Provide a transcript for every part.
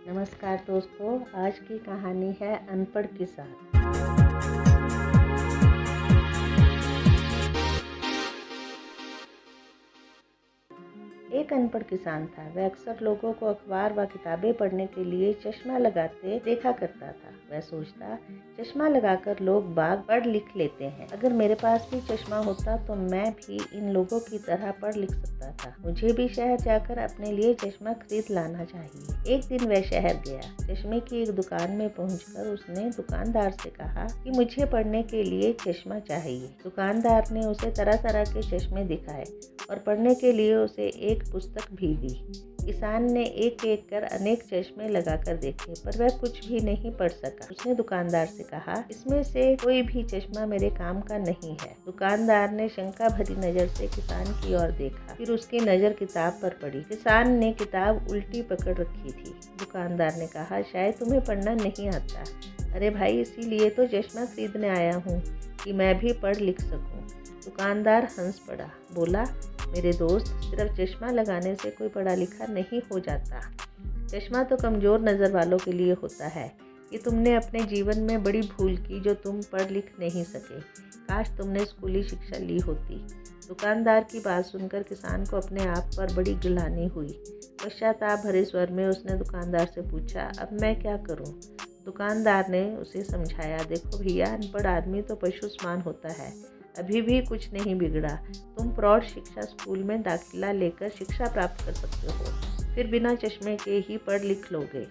नमस्कार दोस्तों, आज की कहानी है अनपढ़ किसान। एक अनपढ़ किसान था। वह अक्सर लोगों को अखबार व किताबें पढ़ने के लिए चश्मा लगाते देखा करता था। वह सोचता, चश्मा लगाकर लोग बाग पढ़ लिख लेते हैं। अगर मेरे पास भी चश्मा होता तो मैं भी इन लोगों की तरह पढ़ लिख सकता था। मुझे भी शहर जाकर अपने लिए चश्मा खरीद लाना चाहिए। एक दिन वह शहर गया। चश्मे की एक दुकान में पहुंचकर उसने दुकानदार से कहा कि मुझे पढ़ने के लिए चश्मा चाहिए। दुकानदार ने उसे तरह तरह के चश्मे दिखाए और पढ़ने के लिए उसे एक पुस्तक भी दी। किसान ने एक एक कर अनेक चश्मे लगाकर देखे, पर वह कुछ भी नहीं पढ़ सका। उसने दुकानदार से कहा, इसमें से कोई भी चश्मा मेरे काम का नहीं है। दुकानदार ने शंका भरी नजर से किसान की ओर देखा, फिर उसकी नजर किताब पर पड़ी। किसान ने किताब उल्टी पकड़ रखी थी। दुकानदार ने कहा, शायद तुम्हें पढ़ना नहीं आता। अरे भाई, इसीलिए तो चश्मा खरीदने आया हूँ कि मैं भी पढ़ लिख सकूँ। दुकानदार हंस पड़ा, बोला, मेरे दोस्त, सिर्फ चश्मा लगाने से कोई पढ़ा लिखा नहीं हो जाता। चश्मा तो कमज़ोर नज़र वालों के लिए होता है। ये तुमने अपने जीवन में बड़ी भूल की जो तुम पढ़ लिख नहीं सके। काश तुमने स्कूली शिक्षा ली होती। दुकानदार की बात सुनकर किसान को अपने आप पर बड़ी गिलानी हुई। पश्चाताप भरे स्वर में उसने दुकानदार से पूछा, अब मैं क्या करूं? दुकानदार ने उसे समझाया, देखो भैया, अनपढ़ आदमी तो पशु समान होता है। अभी भी कुछ नहीं बिगड़ा। तुम प्रौढ़ शिक्षा स्कूल में दाखिला लेकर शिक्षा प्राप्त कर सकते हो, फिर बिना चश्मे के ही पढ़ लिख लोगे।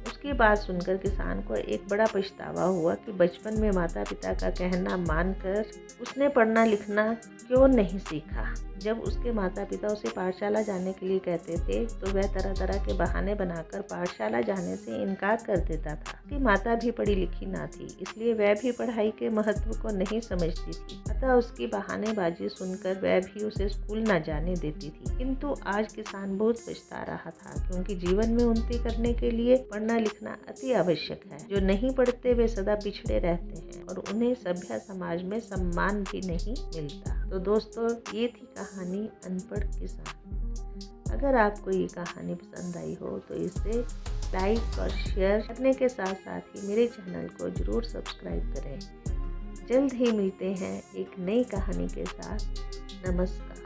उसकी बात सुनकर किसान को एक बड़ा पछतावा हुआ कि बचपन में माता पिता का कहना मानकर उसने पढ़ना लिखना क्यों नहीं सीखा। जब उसके माता पिता उसे पाठशाला जाने के लिए कहते थे तो वह तरह तरह के बहाने बनाकर पाठशाला जाने से इनकार कर देता था। उसकी माता भी पढ़ी लिखी ना थी, इसलिए वह भी पढ़ाई के महत्व को नहीं समझती थी। अतः उसकी बहानेबाजी सुनकर वह भी उसे स्कूल न जाने देती थी। किंतु आज किसान बहुत पछता रहा था, क्योंकि जीवन में उन्नति करने के लिए पढ़ना लिखना अति आवश्यक है। जो नहीं पढ़ते वे सदा पिछड़े रहते हैं और उन्हें सभ्य समाज में सम्मान भी नहीं मिलता। तो दोस्तों, ये थी कहानी अनपढ़ किसान। अगर आपको ये कहानी पसंद आई हो तो इसे लाइक और शेयर करने के साथ साथ ही मेरे चैनल को जरूर सब्सक्राइब करें। जल्द ही मिलते हैं एक नई कहानी के साथ। नमस्कार।